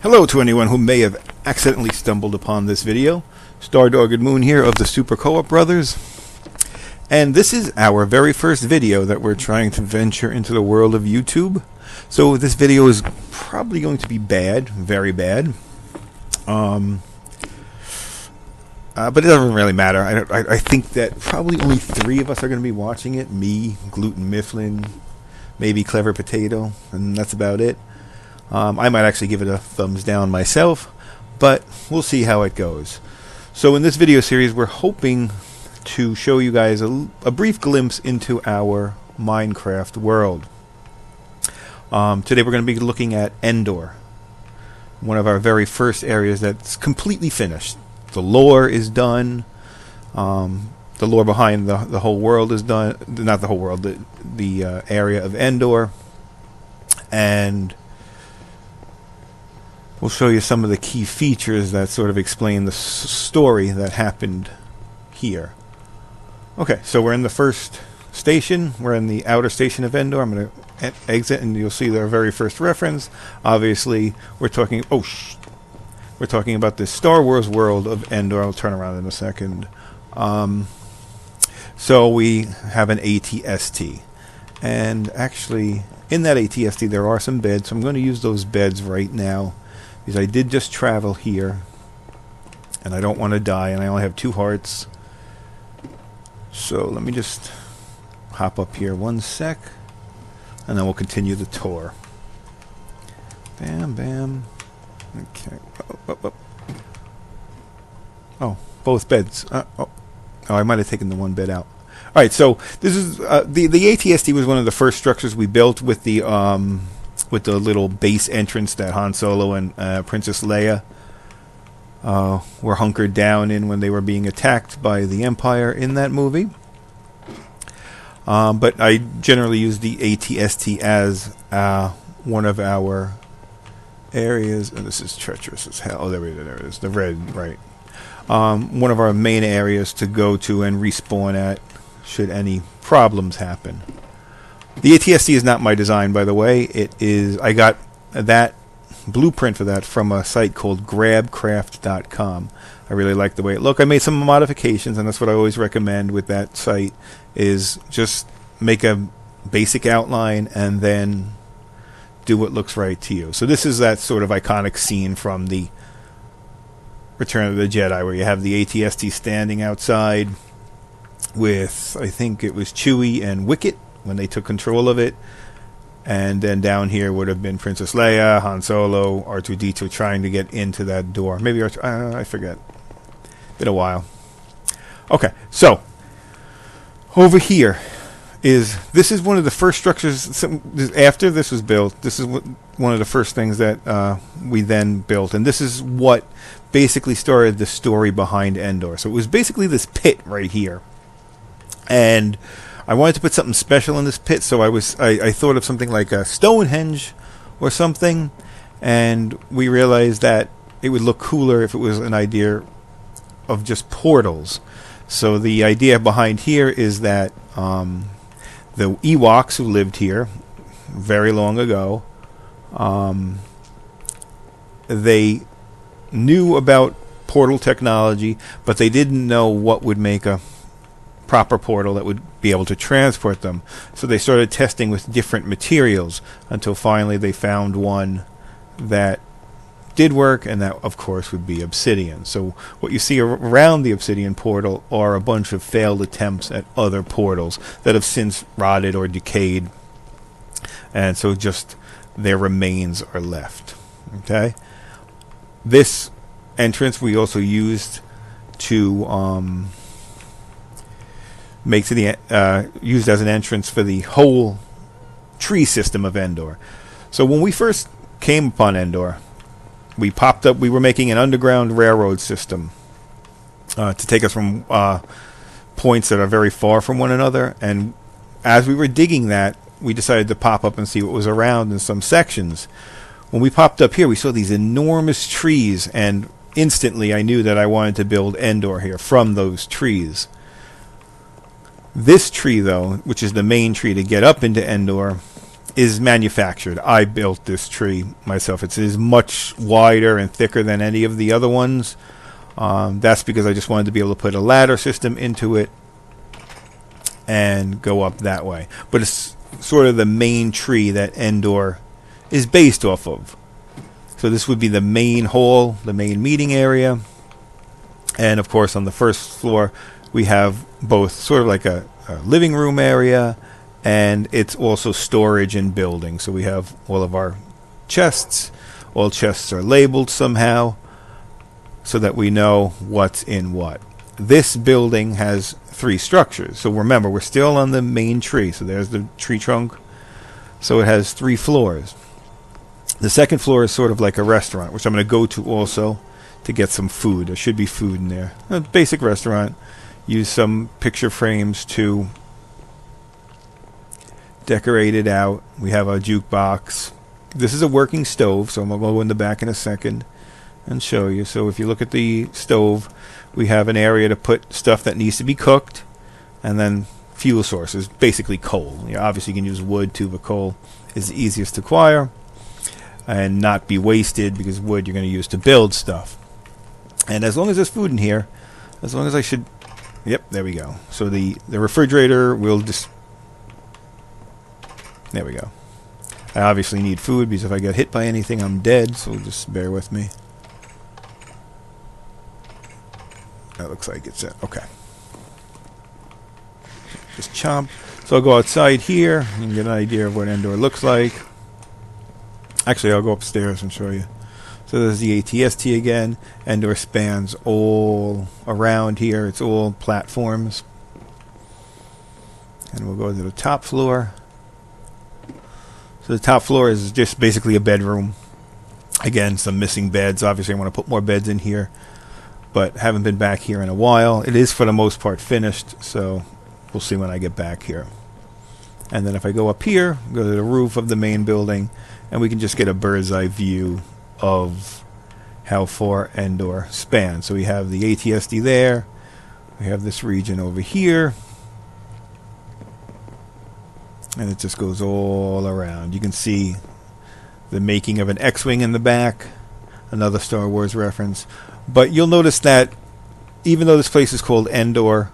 Hello to anyone who may have accidentally stumbled upon this video. Stardogged Moon here of the Super Co-op Brothers. And this is our very first video that we're trying to venture into the world of YouTube. So this video is probably going to be bad, very bad. But it doesn't really matter. I think that probably only 3 of us are going to be watching it. Me, Gluten Mifflin, maybe Clever Potato, and that's about it. I might actually give it a thumbs down myself, but we'll see how it goes. So in this video series, we're hoping to show you guys a brief glimpse into our Minecraft world. Today we're going to be looking at Endor, one of our very first areas that's completely finished. The lore is done. The lore behind the whole world is done. Not the whole world, the area of Endor. And we'll show you some of the key features that sort of explain the story that happened here. Okay, so we're in the first station. We're in the outer station of Endor. I'm going to exit, and you'll see their very first reference. Obviously, we're talking... we're talking about the Star Wars world of Endor. I'll turn around in a second. So we have an ATST. And actually, in that ATST, there are some beds. So I'm going to use those beds right now, because I did just travel here, and I don't want to die, and I only have 2 hearts. So let me just hop up here 1 sec, and then we'll continue the tour. Bam, bam. Okay. Oh, both beds. Oh, I might have taken the 1 bed out. All right, so this is the ATST was one of the first structures we built with the little base entrance that Han Solo and Princess Leia were hunkered down in when they were being attacked by the Empire in that movie. But I generally use the ATST as one of our areas. And this is treacherous as hell. Oh, there it is. The red, right. One of our main areas to go to and respawn at should any problems happen. The ATST is not my design, by the way. It is. I got that blueprint for that from a site called grabcraft.com. I really like the way it looked. I made some modifications, and that's what I always recommend with that site, is just make a basic outline and then do what looks right to you. So this is that sort of iconic scene from the Return of the Jedi, where you have the ATST standing outside with, I think it was Chewie and Wicket when they took control of it, and then down here would have been Princess Leia, Han Solo, R2-D2 trying to get into that door. Maybe I forget. Been a while. Okay, so over here this is one of the first structures after this was built. This is one of the first things that we then built, and this is what basically started the story behind Endor. So it was basically this pit right here, and I wanted to put something special in this pit, so I thought of something like a Stonehenge or something, and we realized that it would look cooler if it was an idea of just portals. So the idea behind here is that the Ewoks who lived here very long ago, they knew about portal technology, but they didn't know what would make a proper portal that would be able to transport them. So they started testing with different materials until finally they found one that did work, and that of course would be obsidian. So what you see around the obsidian portal are a bunch of failed attempts at other portals that have since rotted or decayed, and so just their remains are left. Okay, this entrance we also used to makes it used as an entrance for the whole tree system of Endor. So when we first came upon Endor, we popped up. We were making an underground railroad system to take us from points that are very far from one another. And as we were digging that, we decided to pop up and see what was around in some sections. When we popped up here, we saw these enormous trees, and instantly I knew that I wanted to build Endor here from those trees. This tree, though, which is the main tree to get up into Endor, is manufactured. I built this tree myself. It is much wider and thicker than any of the other ones. That's because I just wanted to be able to put a ladder system into it and go up that way. But it's sort of the main tree that Endor is based off of. So this would be the main hall, the main meeting area. And of course on the first floor we have both sort of like a living room area, and it's also storage and building. So we have all of our chests. All chests are labeled somehow so that we know what's in what. This building has 3 structures. So remember, we're still on the main tree. So there's the tree trunk. So it has 3 floors. The second floor is sort of like a restaurant, which I'm going to go to also to get some food. There should be food in there. A basic restaurant. Use some picture frames to decorate it out. We have a jukebox. This is a working stove, so I'm going to go in the back in a second and show you. So if you look at the stove, we have an area to put stuff that needs to be cooked, and then fuel sources, basically coal. Obviously you can use wood too, but coal is the easiest to acquire and not be wasted, because wood you're going to use to build stuff. And as long as there's food in here, as long as I should... Yep, there we go. So the refrigerator will just... There we go. I obviously need food, because if I get hit by anything, I'm dead, so just bear with me. That looks like it's it. Okay. Just chomp. So I'll go outside here and get an idea of what Endor looks like. Actually, I'll go upstairs and show you. So there's the ATST again. Endor spans all around here. It's all platforms. And we'll go to the top floor. So the top floor is just basically a bedroom. Again, some missing beds. Obviously, I want to put more beds in here, but haven't been back here in a while. It is for the most part finished, so we'll see when I get back here. And then if I go up here, go to the roof of the main building, and we can just get a bird's eye view of how far Endor spans. So we have the ATSD there. We have this region over here. And it just goes all around. You can see the making of an X-Wing in the back. Another Star Wars reference. But you'll notice that even though this place is called Endor,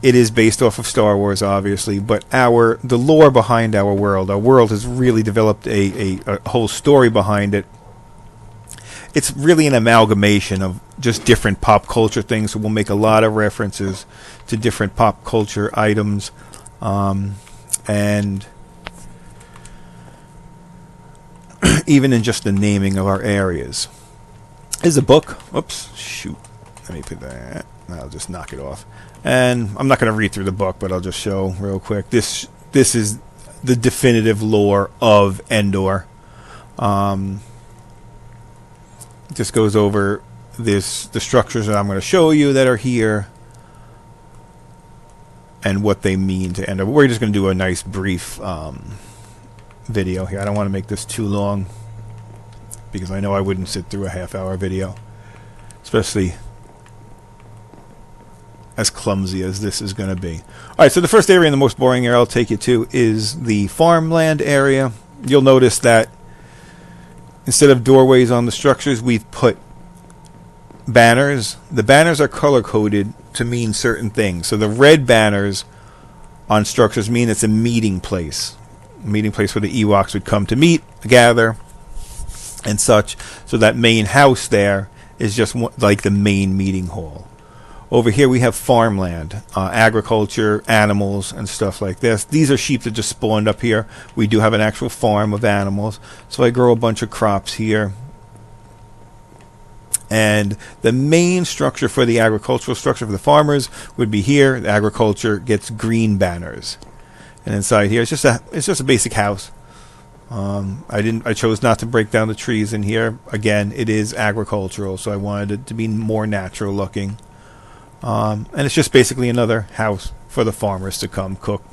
it is based off of Star Wars, obviously, but the lore behind our world has really developed a whole story behind it. It's really an amalgamation of just different pop culture things, so we'll make a lot of references to different pop culture items, and even in just the naming of our areas. Here's a book. Oops, shoot. Let me put that. I'll just knock it off. And I'm not going to read through the book, but I'll just show real quick. This is the definitive lore of Endor. It just goes over the structures that I'm going to show you that are here and what they mean to Endor. We're just going to do a nice brief video here. I don't want to make this too long, because I know I wouldn't sit through a half-hour video, especially as clumsy as this is going to be. Alright, so the first area and the most boring area I'll take you to is the farmland area. You'll notice that instead of doorways on the structures, we've put banners. The banners are color-coded to mean certain things. So the red banners on structures mean it's a meeting place. A meeting place where the Ewoks would come to meet, gather, and such. So that main house there is just like the main meeting hall. Over here we have farmland, agriculture, animals, and stuff like this. These are sheep that just spawned up here. We do have an actual farm of animals. So I grow a bunch of crops here. And the main structure for the agricultural structure for the farmers would be here. The agriculture gets green banners. And inside here, it's just a basic house. I chose not to break down the trees in here. Again, it is agricultural, so I wanted it to be more natural looking. And it's just basically another house for the farmers to come cook.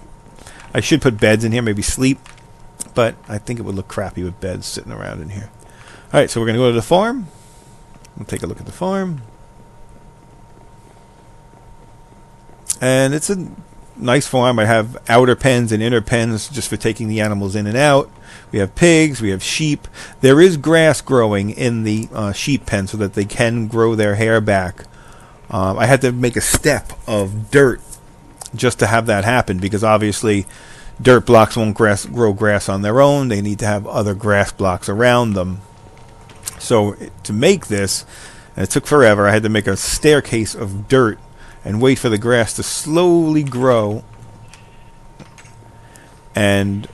I should put beds in here, maybe sleep, but I think it would look crappy with beds sitting around in here. Alright, so we're going to go to the farm. We'll take a look at the farm. And it's a nice farm. I have outer pens and inner pens just for taking the animals in and out. We have pigs, we have sheep. There is grass growing in the sheep pen so that they can grow their hair back. I had to make a step of dirt just to have that happen, because obviously dirt blocks won't grow grass on their own. They need to have other grass blocks around them. So to make this, and it took forever, I had to make a staircase of dirt and wait for the grass to slowly grow. And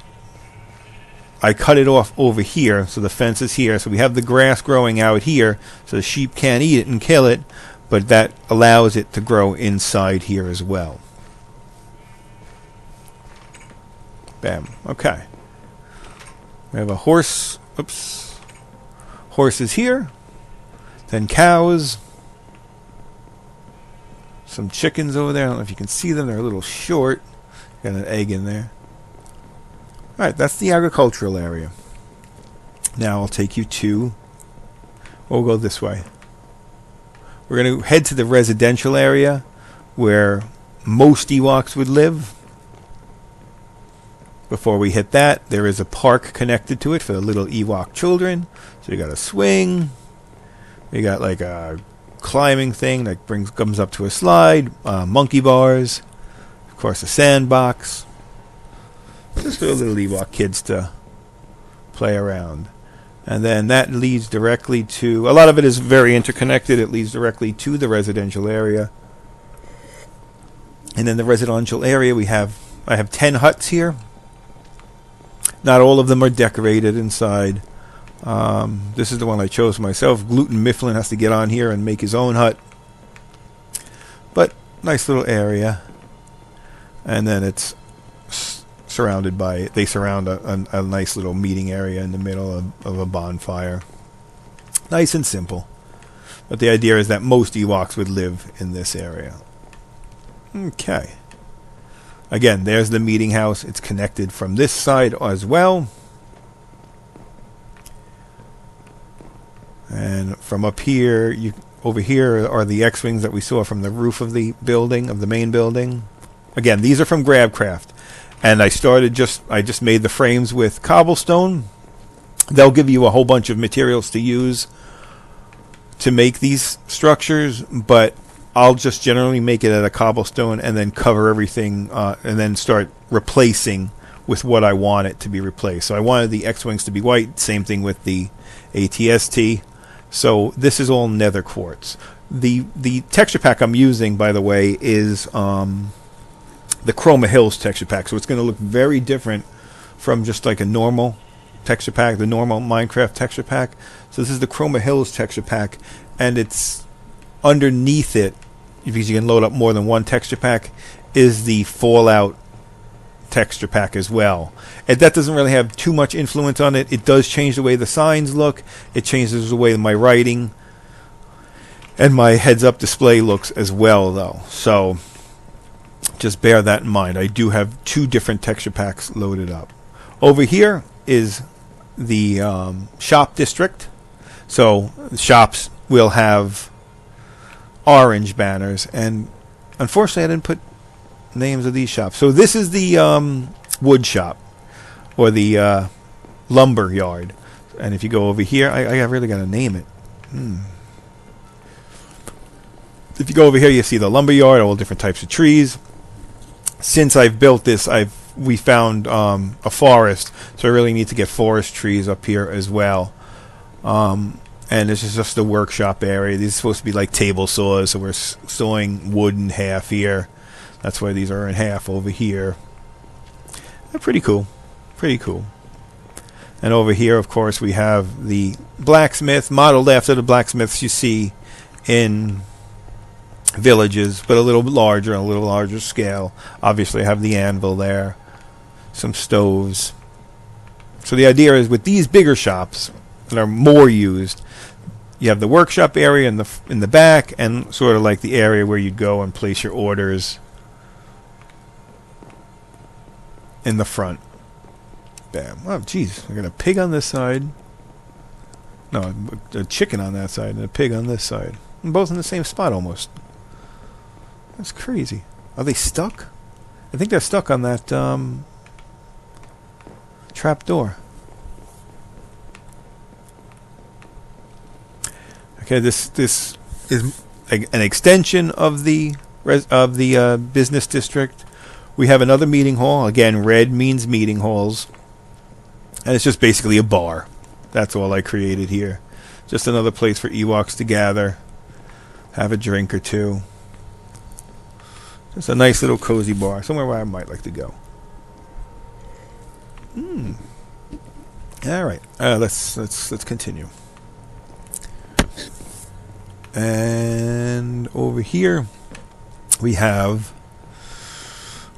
I cut it off over here, so the fence is here. So we have the grass growing out here, so the sheep can't eat it and kill it, but that allows it to grow inside here as well. Bam. Okay. We have a horse. Oops. Horses here. Then cows. Some chickens over there. I don't know if you can see them. They're a little short. Got an egg in there. Alright, that's the agricultural area. Now I'll take you to... We'll go this way. We're going to head to the residential area where most Ewoks would live. Before we hit that, there is a park connected to it for the little Ewok children. So you got a swing. You got like a climbing thing that comes up to a slide. Monkey bars. Of course, a sandbox. Just for the little Ewok kids to play around. And then that leads directly to... A lot of it is very interconnected. It leads directly to the residential area. And in the residential area, I have 10 huts here. Not all of them are decorated inside. This is the one I chose myself. Gluten Mifflin has to get on here and make his own hut. But nice little area. And then it's surrounded by... They surround a nice little meeting area in the middle of a bonfire. Nice and simple. But the idea is that most Ewoks would live in this area. Okay. Again, there's the meeting house. It's connected from this side as well. And from up here, over here are the X-Wings that we saw from the roof of the building, of the main building. Again, these are from Grabcraft. And I just made the frames with cobblestone. They'll give you a whole bunch of materials to use to make these structures, but I'll just generally make it out of cobblestone and then cover everything and then start replacing with what I want it to be replaced. So I wanted the X-Wings to be white, same thing with the ATST. So this is all nether quartz. The texture pack I'm using, by the way, is the Chroma Hills texture pack. So it's going to look very different from just like a normal texture pack, the normal Minecraft texture pack. So this is the Chroma Hills texture pack, and it's underneath it, because you can load up more than one texture pack, is the Fallout texture pack as well. And that doesn't really have too much influence on it. It does change the way the signs look. It changes the way my writing and my heads-up display looks as well, though. So just bear that in mind. I do have two different texture packs loaded up. Over here is the shop district. So the shops will have orange banners, and unfortunately I didn't put names of these shops. So this is the wood shop, or the lumber yard. And if you go over here, I really got to name it. If you go over here, you see the lumber yard, all different types of trees. Since I've built this, we found a forest, so I really need to get forest trees up here as well. And this is just the workshop area. These are supposed to be like table saws, so we're sawing wood in half here. That's why these are in half over here. They're pretty cool. Pretty cool. And over here, of course, we have the blacksmith, modeled after the blacksmiths you see in villages, but a little larger scale. Obviously, I have the anvil there, some stoves. So the idea is with these bigger shops that are more used, you have the workshop area in the back, and sort of like the area where you'd go and place your orders in the front. Bam. Oh, jeez. I got a pig on this side. No, a chicken on that side and a pig on this side. And both in the same spot almost. That's crazy. Are they stuck? I think they're stuck on that trap door. Okay, this is an extension of the business district. We have another meeting hall. Again, red means meeting halls. And it's just basically a bar. That's all I created here. Just another place for Ewoks to gather, have a drink or two. Just a nice little cozy bar, somewhere where I might like to go. All right, let's continue. And over here we have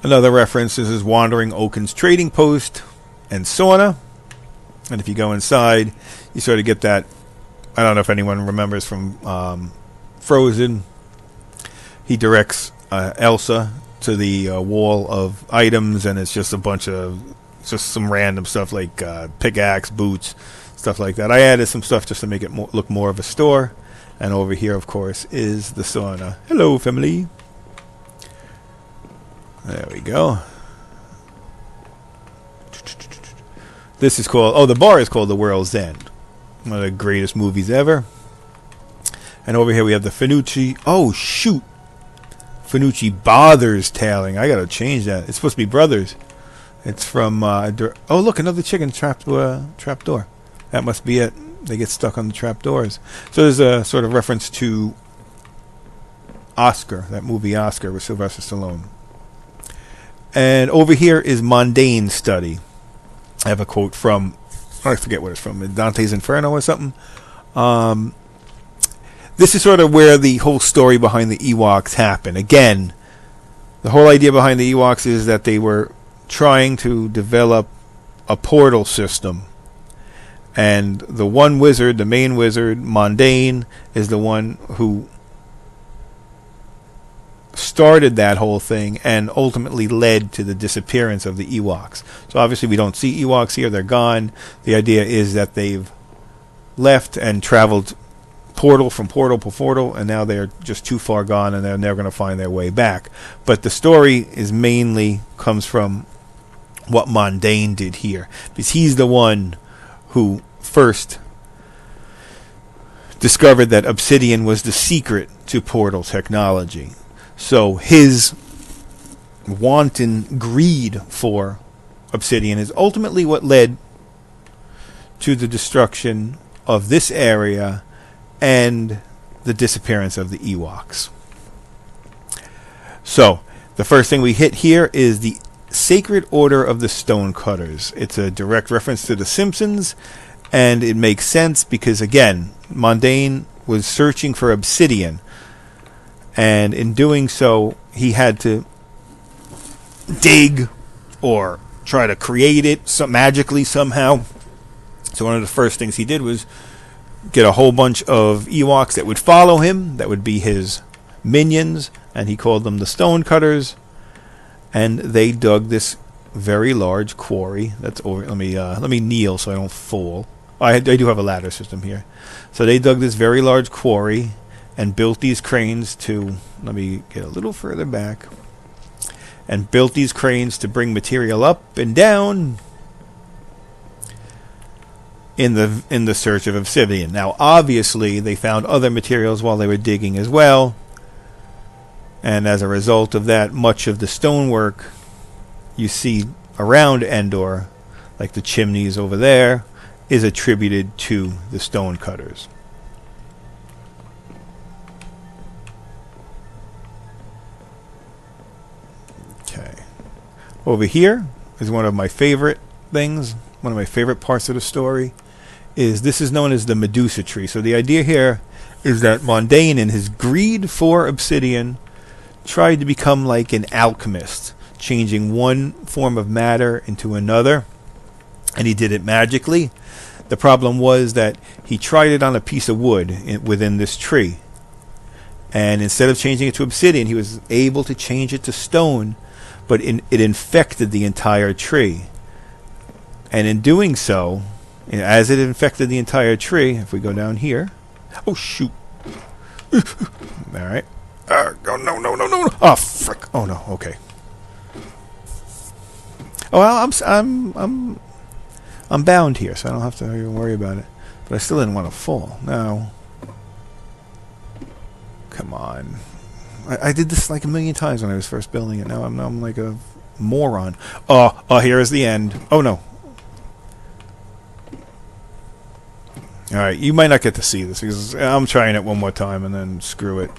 another reference. This is Wandering Oaken's Trading Post and Sauna. And if you go inside, you sort of get that. I don't know if anyone remembers from Frozen. He directs Elsa to the wall of items, and it's just a bunch of just some random stuff like pickaxe, boots, stuff like that. I added some stuff just to make it look more of a store. And over here, of course, is the sauna. Hello, family. There we go. This is called, the bar is called The World's End. One of the greatest movies ever. And over here we have the Finucci. Oh, shoot. Finucci Bothers tailing. I gotta change that. It's supposed to be Brothers. It's from, oh, look, another chicken trap door. That must be it. They get stuck on the trap doors. So there's a sort of reference to Oscar, that movie Oscar with Sylvester Stallone. And over here is Mundane Study. I have a quote from, I forget what it's from, Dante's Inferno or something. This is sort of where the whole story behind the Ewoks happened. Again, the whole idea behind the Ewoks is that they were trying to develop a portal system. And the one wizard, the main wizard, Mundane, is the one who started that whole thing and ultimately led to the disappearance of the Ewoks. So obviously we don't see Ewoks here. They're gone. The idea is that they've left and traveled portal from portal to portal, and now they're just too far gone and they're never going to find their way back. But the story is mainly comes from what Mundane did here, because he's the one who first discovered that obsidian was the secret to portal technology. So his wanton greed for obsidian is ultimately what led to the destruction of this area and the disappearance of the Ewoks. So the first thing we hit here is the Sacred Order of the Stonecutters. It's a direct reference to The Simpsons, and it makes sense because, again, Mundane was searching for obsidian, and in doing so, he had to dig or try to create it magically somehow. So one of the first things he did was get a whole bunch of Ewoks that would follow him, that would be his minions, and he called them the Stonecutters. And they dug this very large quarry. That's over. Let me kneel so I don't fall. I do have a ladder system here. So they dug this very large quarry and built these cranes to. Let me get a little further back. And built these cranes to bring material up and down in the search of obsidian. Now, obviously, they found other materials while they were digging as well. And as a result of that, much of the stonework you see around Endor, like the chimneys over there, is attributed to the stonecutters. Okay. Over here is one of my favorite things, one of my favorite parts of the story, is this is known as the Medusa tree. So the idea here is that Mundane, in his greed for obsidian, tried to become like an alchemist, changing one form of matter into another, and he did it magically. The problem was that he tried it on a piece of wood within this tree, and instead of changing it to obsidian, he was able to change it to stone, but it infected the entire tree. And in doing so, as it infected the entire tree, if we go down here, oh shoot, all right. Oh, no. Oh, frick. Oh, no. Okay. Oh, well, I'm bound here, so I don't have to even worry about it. But I still didn't want to fall. No. Come on. I did this like a million times when I was first building it. Now I'm like a moron. Oh, here is the end. Oh, no. Alright, you might not get to see this because I'm trying it one more time and then screw it.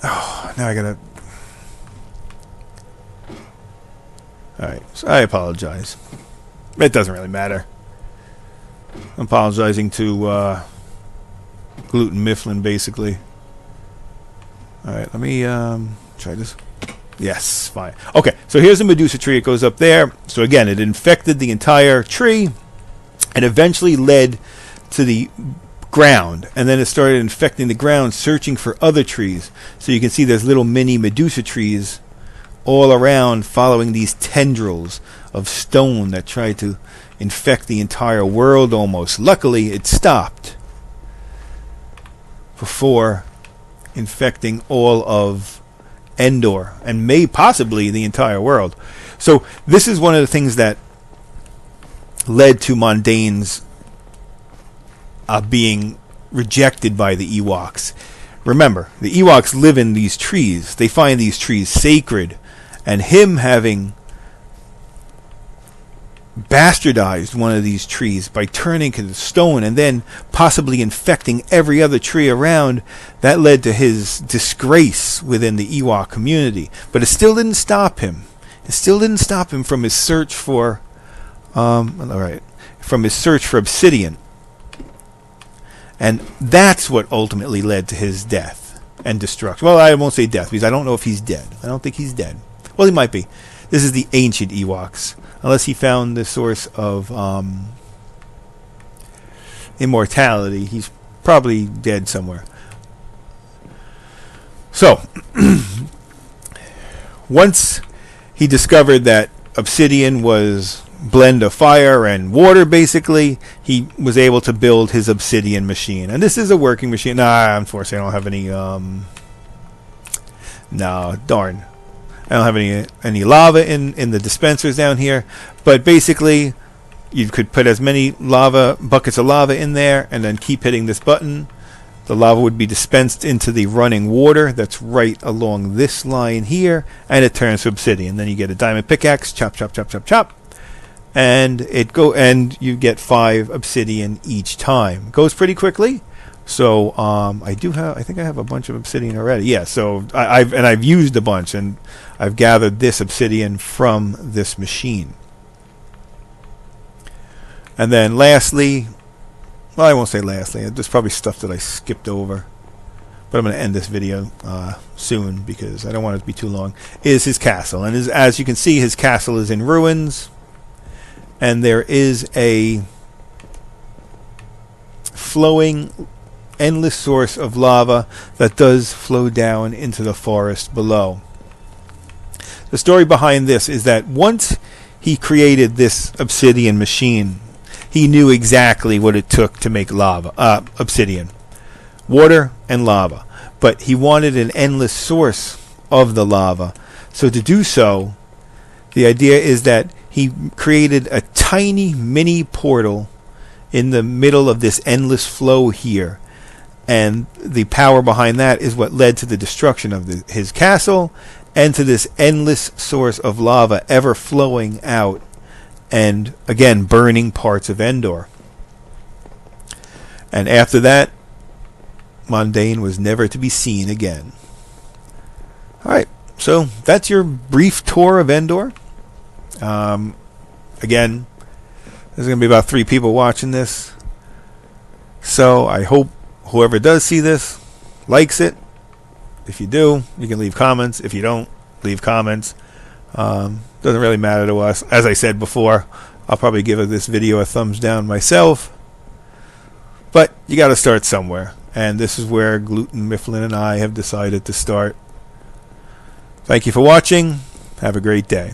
Oh, now I gotta... Alright, so I apologize. It doesn't really matter. I'm apologizing to Gluten Mifflin, basically. Alright, let me try this. Yes, fine. Okay, so here's the Medusa tree. It goes up there. So again, it infected the entire tree and eventually led to the ground. And then it started infecting the ground, searching for other trees. So you can see there's little mini Medusa trees all around following these tendrils of stone that tried to infect the entire world almost. Luckily, it stopped before infecting all of Endor and may possibly the entire world. So this is one of the things that led to Mondane's being rejected by the Ewoks. Remember, the Ewoks live in these trees. They find these trees sacred, and him having bastardized one of these trees by turning to the stone and then possibly infecting every other tree around, that led to his disgrace within the Ewok community. But it still didn't stop him. It still didn't stop him from his search for from his search for obsidian. And that's what ultimately led to his death and destruction. Well, I won't say death because I don't know if he's dead. I don't think he's dead. Well, he might be. This is the ancient Ewoks. Unless he found the source of immortality, he's probably dead somewhere. So, once he discovered that obsidian was blend of fire and water, basically, he was able to build his obsidian machine. And this is a working machine. Nah, unfortunately, I don't have any... no, darn. I don't have any lava in the dispensers down here, but basically you could put as many buckets of lava in there and then keep hitting this button. The lava would be dispensed into the running water that's right along this line here, and it turns to obsidian. Then you get a diamond pickaxe, chop, chop, chop, chop, chop, and and you get 5 obsidian each time. It goes pretty quickly. So I think I have a bunch of obsidian already. Yeah, so I've used a bunch, and I've gathered this obsidian from this machine. And then lastly, well, I won't say lastly, there's probably stuff that I skipped over, but I'm going to end this video soon because I don't want it to be too long, is his castle. And as you can see, his castle is in ruins, and there is a flowing endless source of lava that does flow down into the forest below. The story behind this is that once he created this obsidian machine, he knew exactly what it took to make obsidian. Water and lava. But he wanted an endless source of the lava. So to do so, the idea is that he created a tiny mini portal in the middle of this endless flow here. And the power behind that is what led to the destruction of his castle and to this endless source of lava ever flowing out and, again, burning parts of Endor. And after that, Mondane was never to be seen again. Alright, so that's your brief tour of Endor. Again, there's going to be about 3 people watching this. So I hope whoever does see this likes it. If you do, you can leave comments. If you don't, leave comments. Doesn't really matter to us. As I said before, I'll probably give this video a thumbs down myself. But you got to start somewhere. And this is where Gluten Mifflin and I have decided to start. Thank you for watching. Have a great day.